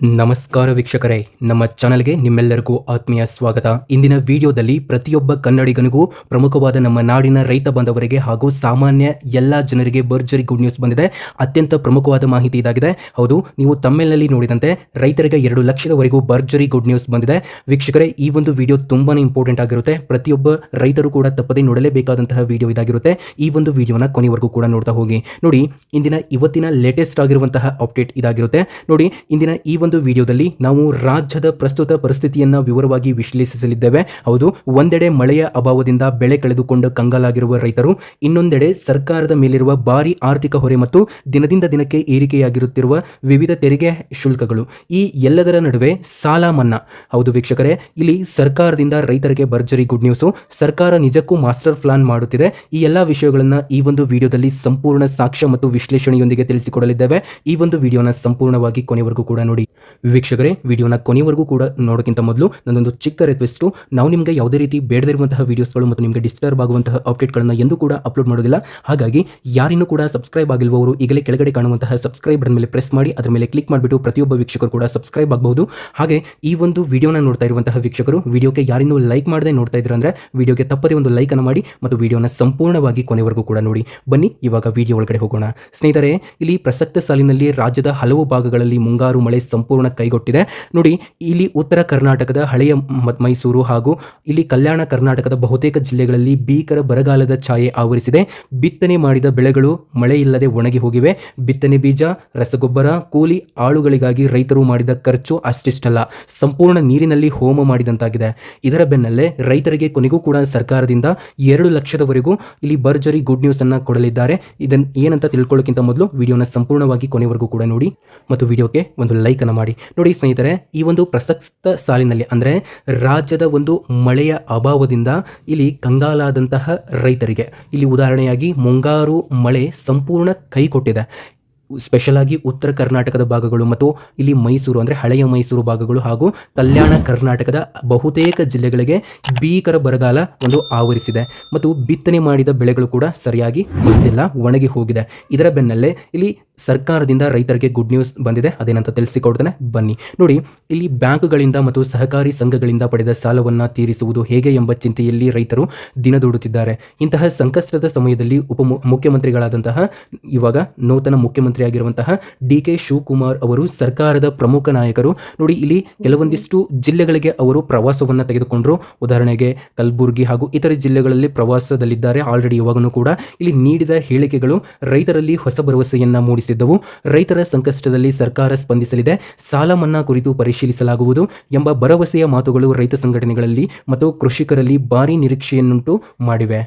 ನಮಸ್ಕಾರ ವೀಕ್ಷಕರೇ, ನಮ್ಮ ಚಾನಲ್ಗೆ ನಿಮ್ಮೆಲ್ಲರಿಗೂ ಆತ್ಮೀಯ ಸ್ವಾಗತ. ಇಂದಿನ ವಿಡಿಯೋದಲ್ಲಿ ಪ್ರತಿಯೊಬ್ಬ ಕನ್ನಡಿಗನಿಗೂ ಪ್ರಮುಖವಾದ ನಮ್ಮ ನಾಡಿನ ರೈತ ಬಾಂಧವರಿಗೆ ಹಾಗೂ ಸಾಮಾನ್ಯ ಎಲ್ಲ ಜನರಿಗೆ ಭರ್ಜರಿ ಗುಡ್ ನ್ಯೂಸ್ ಬಂದಿದೆ. ಅತ್ಯಂತ ಪ್ರಮುಖವಾದ ಮಾಹಿತಿ ಇದಾಗಿದೆ. ಹೌದು, ನೀವು ತಮ್ಮೇಲ್ನಲ್ಲಿ ನೋಡಿದಂತೆ ರೈತರಿಗೆ 2 ಲಕ್ಷದವರೆಗೂ ಭರ್ಜರಿ ಗುಡ್ ನ್ಯೂಸ್ ಬಂದಿದೆ. ವೀಕ್ಷಕರೇ, ಈ ಒಂದು ವಿಡಿಯೋ ತುಂಬಾನೇ ಇಂಪಾರ್ಟೆಂಟ್ ಆಗಿರುತ್ತೆ. ಪ್ರತಿಯೊಬ್ಬ ರೈತರು ಕೂಡ ತಪ್ಪದೇ ನೋಡಲೇಬೇಕಾದಂತಹ ವಿಡಿಯೋ ಇದಾಗಿರುತ್ತೆ. ಈ ಒಂದು ವಿಡಿಯೋನ ಕೊನೆವರೆಗೂ ಕೂಡ ನೋಡ್ತಾ ಹೋಗಿ. ನೋಡಿ, ಇವತ್ತಿನ ಲೇಟೆಸ್ಟ್ ಆಗಿರುವಂತಹ ಅಪ್ಡೇಟ್ ಇದಾಗಿರುತ್ತೆ. ನೋಡಿ, ಇಂದಿನ ಈ ಒಂದು ವಿಡಿಯೋದಲ್ಲಿ ನಾವು ರಾಜ್ಯದ ಪ್ರಸ್ತುತ ಪರಿಸ್ಥಿತಿಯನ್ನ ವಿವರವಾಗಿ ವಿಶ್ಲೇಷಿಸಲಿದ್ದೇವೆ. ಹೌದು, ಒಂದೆಡೆ ಮಳೆಯ ಅಭಾವದಿಂದ ಬೆಳೆ ಕಳೆದುಕೊಂಡು ಕಂಗಾಲಾಗಿರುವ ರೈತರು, ಇನ್ನೊಂದೆಡೆ ಸರ್ಕಾರದ ಮೇಲಿರುವ ಭಾರಿ ಆರ್ಥಿಕ ಹೊರೆ ಮತ್ತು ದಿನದಿಂದ ದಿನಕ್ಕೆ ಏರಿಕೆಯಾಗಿರುತ್ತಿರುವ ವಿವಿಧ ತೆರಿಗೆ ಶುಲ್ಕಗಳು, ಈ ಎಲ್ಲದರ ನಡುವೆ ಸಾಲ ಮನ್ನಾ. ಹೌದು ವೀಕ್ಷಕರೇ, ಇಲ್ಲಿ ಸರ್ಕಾರದಿಂದ ರೈತರಿಗೆ ಭರ್ಜರಿ ಗುಡ್ ನ್ಯೂಸು. ಸರ್ಕಾರ ನಿಜಕ್ಕೂ ಮಾಸ್ಟರ್ ಪ್ಲಾನ್ ಮಾಡುತ್ತಿದೆ. ಈ ಎಲ್ಲಾ ವಿಷಯಗಳನ್ನ ಈ ಒಂದು ವಿಡಿಯೋದಲ್ಲಿ ಸಂಪೂರ್ಣ ಸಾಕ್ಷ್ಯ ಮತ್ತು ವಿಶ್ಲೇಷಣೆಯೊಂದಿಗೆ ತಿಳಿಸಿಕೊಡಲಿದ್ದೇವೆ. ಈ ಒಂದು ವಿಡಿಯೋನ ಸಂಪೂರ್ಣವಾಗಿ ಕೊನೆವರೆಗೂ ಕೂಡ ನೋಡಿ. ವೀಕ್ಷಕರೇ, ವಿಡಿಯೋನ ಕೊನೆವರೆಗೂ ಕೂಡ ನೋಡೋಕ್ಕಿಂತ ಮೊದಲು ನನ್ನೊಂದು ಚಿಕ್ಕ ರಿಕ್ವೆಸ್ಟು, ನಾವು ನಿಮಗೆ ಯಾವುದೇ ರೀತಿ ಬೇಡದಿರುವಂತಹ ವಿಡಿಯೋಸ್ಗಳು ಮತ್ತು ನಿಮಗೆ ಡಿಸ್ಟರ್ಬ್ ಆಗುವಂತಹ ಅಪ್ಡೇಟ್ಗಳನ್ನು ಎಂದೂ ಕೂಡ ಅಪ್ಲೋಡ್ ಮಾಡೋದಿಲ್ಲ. ಹಾಗಾಗಿ ಯಾರಿನ್ನೂ ಕೂಡ ಸಬ್ಸ್ಕ್ರೈಬ್ ಆಗಿಲ್ವವರು ಈಗಲೇ ಕೆಳಗಡೆ ಕಾಣುವಂತಹ ಸಬ್ಸ್ಕ್ರೈಬ್ ಬಟನ್ ಮೇಲೆ ಪ್ರೆಸ್ ಮಾಡಿ ಅದರ ಮೇಲೆ ಕ್ಲಿಕ್ ಮಾಡಿಬಿಟ್ಟು ಪ್ರತಿಯೊಬ್ಬ ವೀಕ್ಷಕರು ಕೂಡ ಸಬ್ಸ್ಕ್ರೈಬ್ ಆಗಬಹುದು. ಹಾಗೆ ಈ ಒಂದು ವಿಡಿಯೋನ ನೋಡ್ತಾ ಇರುವಂತಹ ವೀಕ್ಷಕರು ವಿಡಿಯೋಗೆ ಯಾರಿನ್ನೂ ಲೈಕ್ ಮಾಡದೆ ನೋಡ್ತಾ ಇದ್ದೀರಾ ಅಂದ್ರೆ ವಿಡಿಯೋಗೆ ತಪ್ಪದೇ ಒಂದು ಲೈಕ್ ಅನ್ನು ಮಾಡಿ ಮತ್ತು ವಿಡಿಯೋನ ಸಂಪೂರ್ಣವಾಗಿ ಕೊನೆವರೆಗೂ ಕೂಡ ನೋಡಿ. ಬನ್ನಿ ಇವಾಗ ವಿಡಿಯೋ ಒಳಗಡೆ ಹೋಗೋಣ. ಸ್ನೇಹಿತರೆ, ಇಲ್ಲಿ ಪ್ರಸಕ್ತ ಸಾಲಿನಲ್ಲಿ ರಾಜ್ಯದ ಹಲವು ಭಾಗಗಳಲ್ಲಿ ಮುಂಗಾರು ಮಳೆ ಸಂಪೂರ್ಣ ಕೈಗೊಟ್ಟಿದೆ. ನೋಡಿ, ಇಲ್ಲಿ ಉತ್ತರ ಕರ್ನಾಟಕದ ಹಳೆಯ ಮೈಸೂರು ಹಾಗೂ ಇಲ್ಲಿ ಕಲ್ಯಾಣ ಕರ್ನಾಟಕದ ಬಹುತೇಕ ಜಿಲ್ಲೆಗಳಲ್ಲಿ ಭೀಕರ ಬರಗಾಲದ ಛಾಯೆ ಆವರಿಸಿದೆ. ಬಿತ್ತನೆ ಮಾಡಿದ ಬೆಳೆಗಳು ಮಳೆ ಇಲ್ಲದೆ ಒಣಗಿ ಹೋಗಿವೆ. ಬಿತ್ತನೆ ಬೀಜ, ರಸಗೊಬ್ಬರ, ಕೂಲಿ ಆಳುಗಳಿಗಾಗಿ ರೈತರು ಮಾಡಿದ ಖರ್ಚು ಅಷ್ಟಿಷ್ಟಲ್ಲ, ಸಂಪೂರ್ಣ ನೀರಿನಲ್ಲಿ ಹೋಮ ಮಾಡಿದಂತಾಗಿದೆ. ಇದರ ಬೆನ್ನಲ್ಲೇ ರೈತರಿಗೆ ಕೊನೆಗೂ ಕೂಡ ಸರ್ಕಾರದಿಂದ 2 ಲಕ್ಷದವರೆಗೂ ಇಲ್ಲಿ ಭರ್ಜರಿ ಗುಡ್ ನ್ಯೂಸ್ ಅನ್ನ ಕೊಡಲಿದ್ದಾರೆ. ಇದನ್ನು ಏನಂತ ತಿಳ್ಕೊಳ್ಳೋಕ್ಕಿಂತ ಮೊದಲು ವಿಡಿಯೋನ ಸಂಪೂರ್ಣವಾಗಿ ಕೊನೆವರೆಗೂ ಕೂಡ ನೋಡಿ ಮತ್ತು ವಿಡಿಯೋಗೆ ಒಂದು ಲೈಕ್ ಅನ್ನು ಮಾಡಿ. ನೋಡಿ ಸ್ನೇಹಿತರೆ, ಈ ಒಂದು ಪ್ರಸಕ್ತ ಸಾಲಿನಲ್ಲಿ ಅಂದರೆ ರಾಜ್ಯದ ಒಂದು ಮಳೆಯ ಅಭಾವದಿಂದ ಇಲ್ಲಿ ಕಂಗಾಲಾದಂತಹ ರೈತರಿಗೆ ಇಲ್ಲಿ ಉದಾಹರಣೆಯಾಗಿ ಮುಂಗಾರು ಮಳೆ ಸಂಪೂರ್ಣ ಕೈ ಕೊಟ್ಟಿದೆ. ಸ್ಪೆಷಲ್ ಆಗಿ ಉತ್ತರ ಕರ್ನಾಟಕದ ಭಾಗಗಳು ಮತ್ತು ಇಲ್ಲಿ ಮೈಸೂರು ಅಂದರೆ ಹಳೆಯ ಮೈಸೂರು ಭಾಗಗಳು ಹಾಗೂ ಕಲ್ಯಾಣ ಕರ್ನಾಟಕದ ಬಹುತೇಕ ಜಿಲ್ಲೆಗಳಿಗೆ ಭೀಕರ ಬರಗಾಲ ಒಂದು ಆವರಿಸಿದೆ ಮತ್ತು ಬಿತ್ತನೆ ಮಾಡಿದ ಬೆಳೆಗಳು ಕೂಡ ಸರಿಯಾಗಿ ಬಂದಿಲ್ಲ, ಒಣಗಿ ಹೋಗಿದೆ. ಇದರ ಬೆನ್ನಲ್ಲೇ ಇಲ್ಲಿ ಸರ್ಕಾರದಿಂದ ರೈತರಿಗೆ ಗುಡ್ ನ್ಯೂಸ್ ಬಂದಿದೆ. ಅದೇನಂತ ತಿಳಿಸಿಕೊಡ್ತಾನೆ, ಬನ್ನಿ ನೋಡಿ. ಇಲ್ಲಿ ಬ್ಯಾಂಕ್ಗಳಿಂದ ಮತ್ತು ಸಹಕಾರಿ ಸಂಘಗಳಿಂದ ಪಡೆದ ಸಾಲವನ್ನು ತೀರಿಸುವುದು ಹೇಗೆ ಎಂಬ ಚಿಂತೆಯಲ್ಲಿ ರೈತರು ದಿನದೂಡುತ್ತಿದ್ದಾರೆ. ಇಂತಹ ಸಂಕಷ್ಟದ ಸಮಯದಲ್ಲಿ ಮುಖ್ಯಮಂತ್ರಿಗಳಾದಂತಹ ಇವಾಗ ನೂತನ ಮುಖ್ಯಮಂತ್ರಿಯಾಗಿರುವಂತಹ DK ಶಿವಕುಮಾರ್ ಅವರು ಸರ್ಕಾರದ ಪ್ರಮುಖ ನಾಯಕರು. ನೋಡಿ, ಇಲ್ಲಿ ಕೆಲವೊಂದಿಷ್ಟು ಜಿಲ್ಲೆಗಳಿಗೆ ಅವರು ಪ್ರವಾಸವನ್ನು ತೆಗೆದುಕೊಂಡರು. ಉದಾಹರಣೆಗೆ ಕಲಬುರಗಿ ಹಾಗೂ ಇತರ ಜಿಲ್ಲೆಗಳಲ್ಲಿ ಪ್ರವಾಸದಲ್ಲಿದ್ದಾರೆ ಆಲ್ರೆಡಿ. ಇವಾಗನೂ ಕೂಡ ಇಲ್ಲಿ ನೀಡಿದ ಹೇಳಿಕೆಗಳು ರೈತರಲ್ಲಿ ಹೊಸ ಭರವಸೆಯನ್ನ ಮೂಡಿಸಿದ್ದವು. ರೈತರ ಸಂಕಷ್ಟದಲ್ಲಿ ಸರ್ಕಾರ ಸ್ಪಂದಿಸಲಿದೆ, ಸಾಲ ಮನ್ನಾ ಕುರಿತು ಪರಿಶೀಲಿಸಲಾಗುವುದು ಎಂಬ ಭರವಸೆಯ ಮಾತುಗಳು ರೈತ ಸಂಘಟನೆಗಳಲ್ಲಿ ಮತ್ತು ಕೃಷಿಕರಲ್ಲಿ ಭಾರಿ ನಿರೀಕ್ಷೆಯನ್ನುಂಟು ಮಾಡಿವೆ.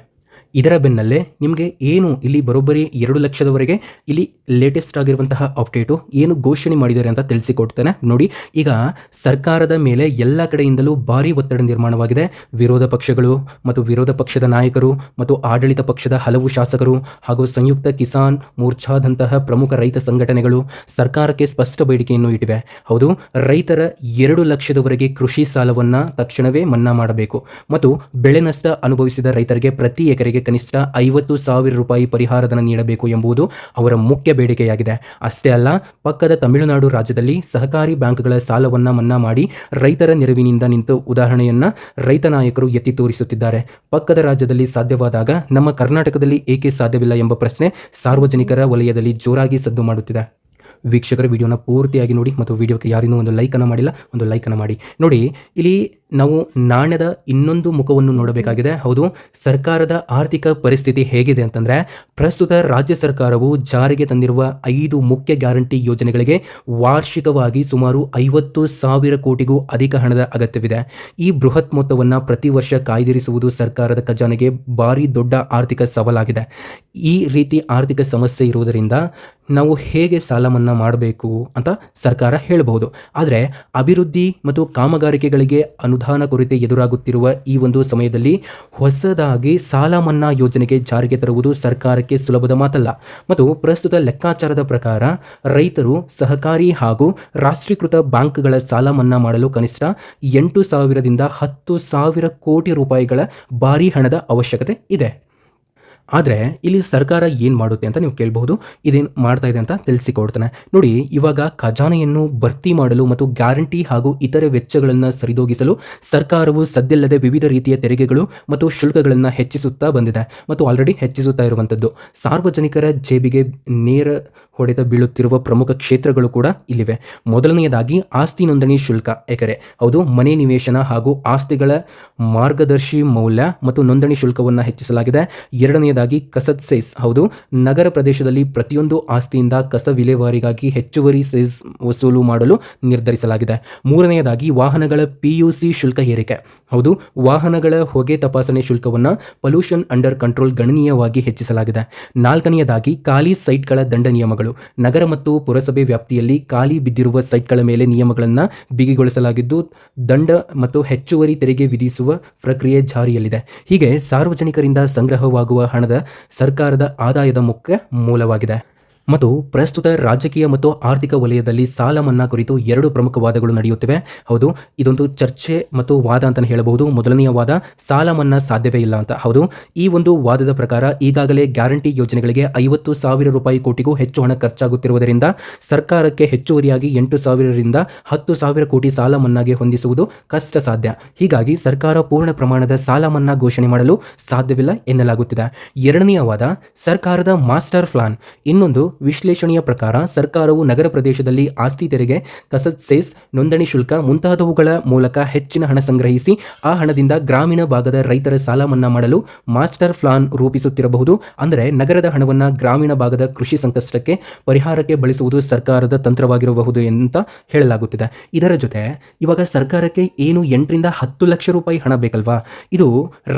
ಇದರ ಬೆನ್ನಲ್ಲೇ ನಿಮಗೆ ಏನು ಇಲ್ಲಿ ಬರೋಬ್ಬರಿ 2 ಲಕ್ಷದವರೆಗೆ ಇಲ್ಲಿ ಲೇಟೆಸ್ಟ್ ಆಗಿರುವಂತಹ ಅಪ್ಡೇಟು ಏನು ಘೋಷಣೆ ಮಾಡಿದ್ದಾರೆ ಅಂತ ತಿಳಿಸಿಕೊಡ್ತೇನೆ ನೋಡಿ. ಈಗ ಸರ್ಕಾರದ ಮೇಲೆ ಎಲ್ಲ ಕಡೆಯಿಂದಲೂ ಭಾರಿ ಒತ್ತಡ ನಿರ್ಮಾಣವಾಗಿದೆ. ವಿರೋಧ ಪಕ್ಷಗಳು ಮತ್ತು ವಿರೋಧ ಪಕ್ಷದ ನಾಯಕರು ಮತ್ತು ಆಡಳಿತ ಪಕ್ಷದ ಹಲವು ಶಾಸಕರು ಹಾಗೂ ಸಂಯುಕ್ತ ಕಿಸಾನ್ ಮೋರ್ಚಾದಂತಹ ಪ್ರಮುಖ ರೈತ ಸಂಘಟನೆಗಳು ಸರ್ಕಾರಕ್ಕೆ ಸ್ಪಷ್ಟ ಬೇಡಿಕೆಯನ್ನು ಇಟ್ಟಿವೆ. ಹೌದು, ರೈತರ 2 ಲಕ್ಷದವರೆಗೆ ಕೃಷಿ ಸಾಲವನ್ನು ತಕ್ಷಣವೇ ಮನ್ನಾ ಮಾಡಬೇಕು ಮತ್ತು ಬೆಳೆ ನಷ್ಟ ಅನುಭವಿಸಿದ ರೈತರಿಗೆ ಪ್ರತಿ ಎಕರೆಗೆ ಕನಿಷ್ಠ 50,000 ರೂಪಾಯಿ ಪರಿಹಾರಧನ ನೀಡಬೇಕು ಎಂಬುದು ಅವರ ಮುಖ್ಯ ಬೇಡಿಕೆಯಾಗಿದೆ. ಅಷ್ಟೇ ಅಲ್ಲ, ಪಕ್ಕದ ತಮಿಳುನಾಡು ರಾಜ್ಯದಲ್ಲಿ ಸಹಕಾರಿ ಬ್ಯಾಂಕ್ಗಳ ಸಾಲವನ್ನ ಮನ್ನಾ ಮಾಡಿ ರೈತರ ನೆರವಿನಿಂದ ನಿಂತು ಉದಾಹರಣೆಯನ್ನ ರೈತ ನಾಯಕರು ಎತ್ತಿ ತೋರಿಸುತ್ತಿದ್ದಾರೆ. ಪಕ್ಕದ ರಾಜ್ಯದಲ್ಲಿ ಸಾಧ್ಯವಾದಾಗ ನಮ್ಮ ಕರ್ನಾಟಕದಲ್ಲಿ ಏಕೆ ಸಾಧ್ಯವಿಲ್ಲ ಎಂಬ ಪ್ರಶ್ನೆ ಸಾರ್ವಜನಿಕರ ವಲಯದಲ್ಲಿ ಜೋರಾಗಿ ಸದ್ದು ಮಾಡುತ್ತಿದೆ. ವೀಕ್ಷಕರ, ವಿಡಿಯೋನ ಪೂರ್ತಿಯಾಗಿ ನೋಡಿ ಮತ್ತು ವಿಡಿಯೋಕ್ಕೆ ಯಾರಿನ್ನೂ ಒಂದು ಲೈಕನ್ನು ಮಾಡಿಲ್ಲ, ಒಂದು ಲೈಕನ್ನು ಮಾಡಿ. ನೋಡಿ, ಇಲ್ಲಿ ನಾವು ನಾಣ್ಯದ ಇನ್ನೊಂದು ಮುಖವನ್ನು ನೋಡಬೇಕಾಗಿದೆ. ಹೌದು, ಸರ್ಕಾರದ ಆರ್ಥಿಕ ಪರಿಸ್ಥಿತಿ ಹೇಗಿದೆ ಅಂತಂದರೆ, ಪ್ರಸ್ತುತ ರಾಜ್ಯ ಸರ್ಕಾರವು ಜಾರಿಗೆ ತಂದಿರುವ 5 ಮುಖ್ಯ ಗ್ಯಾರಂಟಿ ಯೋಜನೆಗಳಿಗೆ ವಾರ್ಷಿಕವಾಗಿ ಸುಮಾರು 50,000 ಕೋಟಿಗೂ ಅಧಿಕ ಹಣದ ಅಗತ್ಯವಿದೆ. ಈ ಬೃಹತ್ ಮೊತ್ತವನ್ನು ಪ್ರತಿ ವರ್ಷ ಕಾಯ್ದಿರಿಸುವುದು ಸರ್ಕಾರದ ಖಜಾನೆಗೆ ಭಾರಿ ದೊಡ್ಡ ಆರ್ಥಿಕ ಸವಾಲಾಗಿದೆ. ಈ ರೀತಿ ಆರ್ಥಿಕ ಸಮಸ್ಯೆ ಇರುವುದರಿಂದ ನಾವು ಹೇಗೆ ಸಾಲ ಮನ್ನಾ ಮಾಡಬೇಕು ಅಂತ ಸರ್ಕಾರ ಹೇಳಬಹುದು. ಆದರೆ ಅಭಿವೃದ್ಧಿ ಮತ್ತು ಕಾಮಗಾರಿಕೆಗಳಿಗೆ ಅನುದಾನ ಕೊರತೆ ಎದುರಾಗುತ್ತಿರುವ ಈ ಒಂದು ಸಮಯದಲ್ಲಿ ಹೊಸದಾಗಿ ಸಾಲ ಮನ್ನಾ ಯೋಜನೆಗೆ ಜಾರಿಗೆ ತರುವುದು ಸರ್ಕಾರಕ್ಕೆ ಸುಲಭದ ಮಾತಲ್ಲ. ಮತ್ತು ಪ್ರಸ್ತುತ ಲೆಕ್ಕಾಚಾರದ ಪ್ರಕಾರ ರೈತರು ಸಹಕಾರಿ ಹಾಗೂ ರಾಷ್ಟ್ರೀಕೃತ ಬ್ಯಾಂಕ್ಗಳ ಸಾಲ ಮನ್ನಾ ಮಾಡಲು ಕನಿಷ್ಠ 8,000 ದಿಂದ 10,000 ಕೋಟಿ ರೂಪಾಯಿಗಳ ಭಾರಿ ಹಣದ ಅವಶ್ಯಕತೆ ಇದೆ. ಆದರೆ ಇಲ್ಲಿ ಸರ್ಕಾರ ಏನು ಮಾಡುತ್ತೆ ಅಂತ ನೀವು ಕೇಳಬಹುದು. ಇದೇನು ಮಾಡ್ತಾ ಇದೆ ಅಂತ ತಿಳಿಸಿಕೊಡ್ತಾನೆ ನೋಡಿ. ಇವಾಗ ಖಜಾನೆಯನ್ನು ಭರ್ತಿ ಮಾಡಲು ಮತ್ತು ಗ್ಯಾರಂಟಿ ಹಾಗೂ ಇತರೆ ವೆಚ್ಚಗಳನ್ನು ಸರಿದೂಗಿಸಲು ಸರ್ಕಾರವು ಸದ್ದಿಲ್ಲದೆ ವಿವಿಧ ರೀತಿಯ ತೆರಿಗೆಗಳು ಮತ್ತು ಶುಲ್ಕಗಳನ್ನು ಹೆಚ್ಚಿಸುತ್ತಾ ಬಂದಿದೆ ಮತ್ತು ಆಲ್ರೆಡಿ ಹೆಚ್ಚಿಸುತ್ತಾ ಇರುವಂಥದ್ದು. ಸಾರ್ವಜನಿಕರ ಜೇಬಿಗೆ ನೇರ ಹೊಡೆತ ಬೀಳುತ್ತಿರುವ ಪ್ರಮುಖ ಕ್ಷೇತ್ರಗಳು ಕೂಡ ಇಲ್ಲಿವೆ. ಮೊದಲನೆಯದಾಗಿ ಆಸ್ತಿ ನೋಂದಣಿ ಶುಲ್ಕ ಎಕರೆ, ಹೌದು, ಮನೆ ನಿವೇಶನ ಹಾಗೂ ಆಸ್ತಿಗಳ ಮಾರ್ಗದರ್ಶಿ ಮೌಲ್ಯ ಮತ್ತು ನೋಂದಣಿ ಶುಲ್ಕವನ್ನು ಹೆಚ್ಚಿಸಲಾಗಿದೆ. ಎರಡನೆಯದಾಗಿ ಕಸದ್ ಸೆಸ್, ಹೌದು, ನಗರ ಪ್ರದೇಶದಲ್ಲಿ ಪ್ರತಿಯೊಂದು ಆಸ್ತಿಯಿಂದ ಕಸ ವಿಲೇವಾರಿಗಾಗಿ ಹೆಚ್ಚುವರಿ ಸೆಸ್ ವಸೂಲು ಮಾಡಲು ನಿರ್ಧರಿಸಲಾಗಿದೆ. ಮೂರನೆಯದಾಗಿ ವಾಹನಗಳ PUC ಶುಲ್ಕ ಏರಿಕೆ, ಹೌದು, ವಾಹನಗಳ ಹೊಗೆ ತಪಾಸಣೆ ಶುಲ್ಕವನ್ನು ಪೊಲ್ಯೂಷನ್ ಅಂಡರ್ ಕಂಟ್ರೋಲ್ ಗಣನೀಯವಾಗಿ ಹೆಚ್ಚಿಸಲಾಗಿದೆ. ನಾಲ್ಕನೆಯದಾಗಿ ಖಾಲಿ ಸೈಟ್ಗಳ ದಂಡ ನಿಯಮಗಳು, ನಗರ ಮತ್ತು ಪುರಸಭೆ ವ್ಯಾಪ್ತಿಯಲ್ಲಿ ಖಾಲಿ ಬಿದ್ದಿರುವ ಸೈಟ್ಗಳ ಮೇಲೆ ನಿಯಮಗಳನ್ನು ಬಿಗಿಗೊಳಿಸಲಾಗಿದ್ದು ದಂಡ ಮತ್ತು ಹೆಚ್ಚುವರಿ ತೆರಿಗೆ ವಿಧಿಸುವ ಪ್ರಕ್ರಿಯೆ ಜಾರಿಯಲ್ಲಿದೆ. ಹೀಗೆ ಸಾರ್ವಜನಿಕರಿಂದ ಸಂಗ್ರಹವಾಗುವ ಹಣದ ಸರ್ಕಾರದ ಆದಾಯದ ಮುಖ್ಯ ಮೂಲವಾಗಿದೆ. ಮತ್ತು ಪ್ರಸ್ತುತ ರಾಜಕೀಯ ಮತ್ತು ಆರ್ಥಿಕ ವಲಯದಲ್ಲಿ ಸಾಲ ಮನ್ನಾ ಕುರಿತು ಎರಡು ಪ್ರಮುಖ ವಾದಗಳು ನಡೆಯುತ್ತಿವೆ. ಹೌದು, ಇದೊಂದು ಚರ್ಚೆ ಮತ್ತು ವಾದ ಅಂತ ಹೇಳಬಹುದು. ಮೊದಲನೆಯ ವಾದ, ಸಾಲ ಮನ್ನಾ ಸಾಧ್ಯವೇ ಇಲ್ಲ ಅಂತ. ಹೌದು, ಈ ಒಂದು ವಾದದ ಪ್ರಕಾರ ಈಗಾಗಲೇ ಗ್ಯಾರಂಟಿ ಯೋಜನೆಗಳಿಗೆ 50,000 ರೂಪಾಯಿ ಕೋಟಿಗೂ ಹೆಚ್ಚು ಹಣ ಖರ್ಚಾಗುತ್ತಿರುವುದರಿಂದ ಸರ್ಕಾರಕ್ಕೆ ಹೆಚ್ಚುವರಿಯಾಗಿ 8,000 ರಿಂದ 10,000 ಕೋಟಿ ಸಾಲ ಮನ್ನಾಗೆ ಹೊಂದಿಸುವುದು ಕಷ್ಟ ಸಾಧ್ಯ. ಹೀಗಾಗಿ ಸರ್ಕಾರ ಪೂರ್ಣ ಪ್ರಮಾಣದ ಸಾಲ ಮನ್ನಾ ಘೋಷಣೆ ಮಾಡಲು ಸಾಧ್ಯವಿಲ್ಲ ಎನ್ನಲಾಗುತ್ತಿದೆ. ಎರಡನೆಯ ವಾದ, ಸರ್ಕಾರದ ಮಾಸ್ಟರ್ ಪ್ಲಾನ್. ಇನ್ನೊಂದು ವಿಶ್ಲೇಷಣೆಯ ಪ್ರಕಾರ ಸರ್ಕಾರವು ನಗರ ಪ್ರದೇಶದಲ್ಲಿ ಆಸ್ತಿ ತೆರಿಗೆ, ಕಸದ್ ಸೆಸ್, ನೋಂದಣಿ ಶುಲ್ಕ ಮುಂತಾದವುಗಳ ಮೂಲಕ ಹೆಚ್ಚಿನ ಹಣ ಸಂಗ್ರಹಿಸಿ ಆ ಹಣದಿಂದ ಗ್ರಾಮೀಣ ಭಾಗದ ರೈತರ ಸಾಲ ಮನ್ನಾ ಮಾಡಲು ಮಾಸ್ಟರ್ ಪ್ಲಾನ್ ರೂಪಿಸುತ್ತಿರಬಹುದು. ಅಂದರೆ ನಗರದ ಹಣವನ್ನು ಗ್ರಾಮೀಣ ಭಾಗದ ಕೃಷಿ ಸಂಕಷ್ಟಕ್ಕೆ ಪರಿಹಾರಕ್ಕೆ ಬಳಸುವುದು ಸರ್ಕಾರದ ತಂತ್ರವಾಗಿರಬಹುದು ಅಂತ ಹೇಳಲಾಗುತ್ತಿದೆ. ಇದರ ಜೊತೆ ಇವಾಗ ಸರ್ಕಾರಕ್ಕೆ ಏನು 8 ರಿಂದ 10 ಲಕ್ಷ ರೂಪಾಯಿ ಹಣ ಬೇಕಲ್ವಾ, ಇದು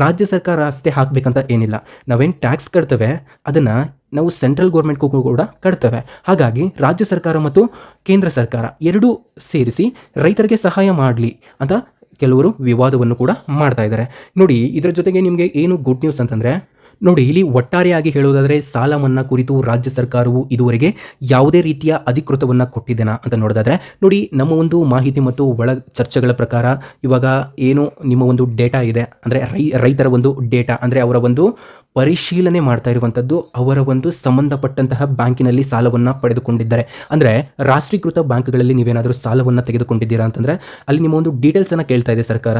ರಾಜ್ಯ ಸರ್ಕಾರ ಅಷ್ಟೇ ಹಾಕಬೇಕಂತ ಏನಿಲ್ಲ. ನಾವೇನು ಟ್ಯಾಕ್ಸ್ ಕಟ್ತೇವೆ ಅದನ್ನು ನಾವು ಸೆಂಟ್ರಲ್ ಗೌರ್ಮೆಂಟ್ಗೂ ಕೂಡ ಕಟ್ತೇವೆ. ಹಾಗಾಗಿ ರಾಜ್ಯ ಸರ್ಕಾರ ಮತ್ತು ಕೇಂದ್ರ ಸರ್ಕಾರ ಎರಡೂ ಸೇರಿಸಿ ರೈತರಿಗೆ ಸಹಾಯ ಮಾಡಲಿ ಅಂತ ಕೆಲವರು ವಿವಾದವನ್ನು ಕೂಡ ಮಾಡ್ತಾ ಇದ್ದಾರೆ. ನೋಡಿ, ಇದರ ಜೊತೆಗೆ ನಿಮಗೆ ಏನು ಗುಡ್ ನ್ಯೂಸ್ ಅಂತಂದರೆ, ನೋಡಿ, ಇಲ್ಲಿ ಒಟ್ಟಾರೆಯಾಗಿ ಹೇಳುವುದಾದರೆ ಸಾಲ ಮನ್ನಾ ಕುರಿತು ರಾಜ್ಯ ಸರ್ಕಾರವು ಇದುವರೆಗೆ ಯಾವುದೇ ರೀತಿಯ ಅಧಿಕೃತವನ್ನು ಕೊಟ್ಟಿದ್ದೇನಾ ಅಂತ ನೋಡೋದಾದರೆ, ನೋಡಿ, ನಮ್ಮ ಒಂದು ಮಾಹಿತಿ ಮತ್ತು ಒಳ ಚರ್ಚೆಗಳ ಪ್ರಕಾರ ಇವಾಗ ಏನು ನಿಮ್ಮ ಒಂದು ಡೇಟಾ ಇದೆ, ಅಂದರೆ ರೈತರ ಒಂದು ಡೇಟಾ, ಅಂದರೆ ಅವರ ಒಂದು ಪರಿಶೀಲನೆ ಮಾಡ್ತಾ ಇರುವಂಥದ್ದು ಅವರ ಒಂದು ಸಂಬಂಧಪಟ್ಟಂತಹ ಬ್ಯಾಂಕಿನಲ್ಲಿ ಸಾಲವನ್ನು ಪಡೆದುಕೊಂಡಿದ್ದಾರೆ. ಅಂದರೆ ರಾಷ್ಟ್ರೀಕೃತ ಬ್ಯಾಂಕ್ಗಳಲ್ಲಿ ನೀವೇನಾದರೂ ಸಾಲವನ್ನು ತೆಗೆದುಕೊಂಡಿದ್ದೀರಾ ಅಂತಂದರೆ ಅಲ್ಲಿ ನಿಮ್ಮ ಒಂದು ಡೀಟೇಲ್ಸನ್ನು ಕೇಳ್ತಾ ಇದೆ ಸರ್ಕಾರ.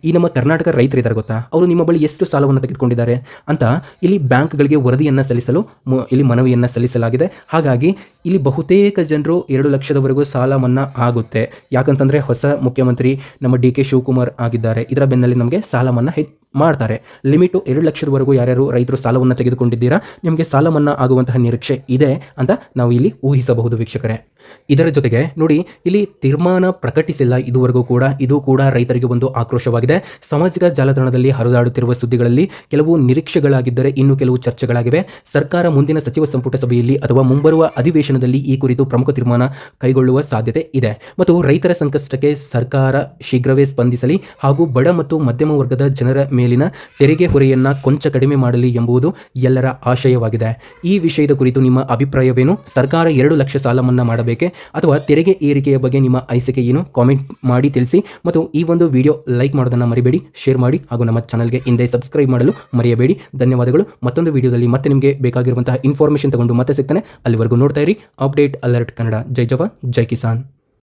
ಈ ನಮ್ಮ ಕರ್ನಾಟಕ ರೈತರು ಇದ್ದಾರೆ ಗೊತ್ತಾ, ಅವರು ನಿಮ್ಮ ಬಳಿ ಎಷ್ಟು ಸಾಲವನ್ನು ತೆಗೆದುಕೊಂಡಿದ್ದಾರೆ ಅಂತ ಇಲ್ಲಿ ಬ್ಯಾಂಕ್ಗಳಿಗೆ ವರದಿಯನ್ನು ಸಲ್ಲಿಸಲು ಇಲ್ಲಿ ಮನವಿಯನ್ನು ಸಲ್ಲಿಸಲಾಗಿದೆ. ಹಾಗಾಗಿ ಇಲ್ಲಿ ಬಹುತೇಕ ಜನರು 2 ಲಕ್ಷದವರೆಗೂ ಸಾಲ ಮನ್ನಾ ಆಗುತ್ತೆ. ಯಾಕಂತಂದರೆ ಹೊಸ ಮುಖ್ಯಮಂತ್ರಿ ನಮ್ಮ DK ಶಿವಕುಮಾರ್ ಆಗಿದ್ದಾರೆ. ಇದರ ಬೆನ್ನಲ್ಲಿ ನಮಗೆ ಸಾಲ ಮನ್ನಾ ಮಾಡ್ತಾರೆ. ಲಿಮಿಟು 2 ಲಕ್ಷದವರೆಗೂ ಯಾರ್ಯಾರು ರೈತರು ಸಾಲವನ್ನು ತೆಗೆದುಕೊಂಡಿದ್ದೀರಾ ನಿಮಗೆ ಸಾಲ ಮನ್ನಾ ಆಗುವಂತಹ ನಿರೀಕ್ಷೆ ಇದೆ ಅಂತ ನಾವು ಇಲ್ಲಿ ಊಹಿಸಬಹುದು ವೀಕ್ಷಕರೇ. ಇದರ ಜೊತೆಗೆ ನೋಡಿ, ಇಲ್ಲಿ ತೀರ್ಮಾನ ಪ್ರಕಟಿಸಿಲ್ಲ ಇದುವರೆಗೂ ಕೂಡ. ಇದು ಕೂಡ ರೈತರಿಗೆ ಒಂದು ಆಕ್ರೋಶವಾಗಿದೆ. ಸಾಮಾಜಿಕ ಜಾಲತಾಣದಲ್ಲಿ ಹರಿದಾಡುತ್ತಿರುವ ಸುದ್ದಿಗಳಲ್ಲಿ ಕೆಲವು ನಿರೀಕ್ಷೆಗಳಾಗಿದ್ದರೆ ಇನ್ನು ಕೆಲವು ಚರ್ಚೆಗಳಾಗಿವೆ. ಸರ್ಕಾರ ಮುಂದಿನ ಸಚಿವ ಸಂಪುಟ ಸಭೆಯಲ್ಲಿ ಅಥವಾ ಮುಂಬರುವ ಅಧಿವೇಶನದಲ್ಲಿ ಈ ಕುರಿತು ಪ್ರಮುಖ ತೀರ್ಮಾನ ಕೈಗೊಳ್ಳುವ ಸಾಧ್ಯತೆ ಇದೆ ಮತ್ತು ರೈತರ ಸಂಕಷ್ಟಕ್ಕೆ ಸರ್ಕಾರ ಶೀಘ್ರವೇ ಸ್ಪಂದಿಸಲಿ ಹಾಗೂ ಬಡ ಮತ್ತು ಮಧ್ಯಮ ವರ್ಗದ ಜನರ ಮೇಲಿನ ತೆರಿಗೆ ಹೊರೆಯನ್ನು ಕೊಂಚ ಕಡಿಮೆ ಮಾಡಲಿ ಎಂಬುದು ಎಲ್ಲರ ಆಶಯವಾಗಿದೆ. ಈ ವಿಷಯದ ಕುರಿತು ನಿಮ್ಮ ಅಭಿಪ್ರಾಯವೇನು? ಸರ್ಕಾರ 2 ಲಕ್ಷ ಸಾಲ ಮನ್ನಾ ಮಾಡಬೇಕೆ ಅಥವಾ ತೆರಿಗೆ ಏರಿಕೆಯ ಬಗ್ಗೆ ನಿಮ್ಮ ಅನಿಸಿಕೆ ಏನು? ಕಾಮೆಂಟ್ ಮಾಡಿ ತಿಳಿಸಿ ಮತ್ತು ಈ ಒಂದು ವಿಡಿಯೋ ಲೈಕ್ ಮಾಡೋದನ್ನು ಮರಿಬೇಡಿ, ಶೇರ್ ಮಾಡಿ ಹಾಗೂ ನಮ್ಮ ಚಾನಲ್ಗೆ ಹಿಂದೆ ಸಬ್ಸ್ಕ್ರೈಬ್ ಮಾಡಲು ಮರೆಯಬೇಡಿ. ಧನ್ಯವಾದಗಳು. ಮತ್ತೊಂದು ವಿಡಿಯೋದಲ್ಲಿ ಮತ್ತೆ ನಿಮಗೆ ಬೇಕಾಗಿರುವಂತಹ ಇನ್ಫಾರ್ಮೇಷನ್ ತಗೊಂಡು ಮತ್ತೆ ಸಿಗ್ತಾನೆ. ಅಲ್ಲಿವರೆಗೂ ನೋಡ್ತಾ ಇರಿ ಅಪ್ಡೇಟ್ ಅಲರ್ಟ್ ಕನ್ನಡ. ಜೈ ಜವಾನ್, ಜೈ ಕಿಸಾನ್.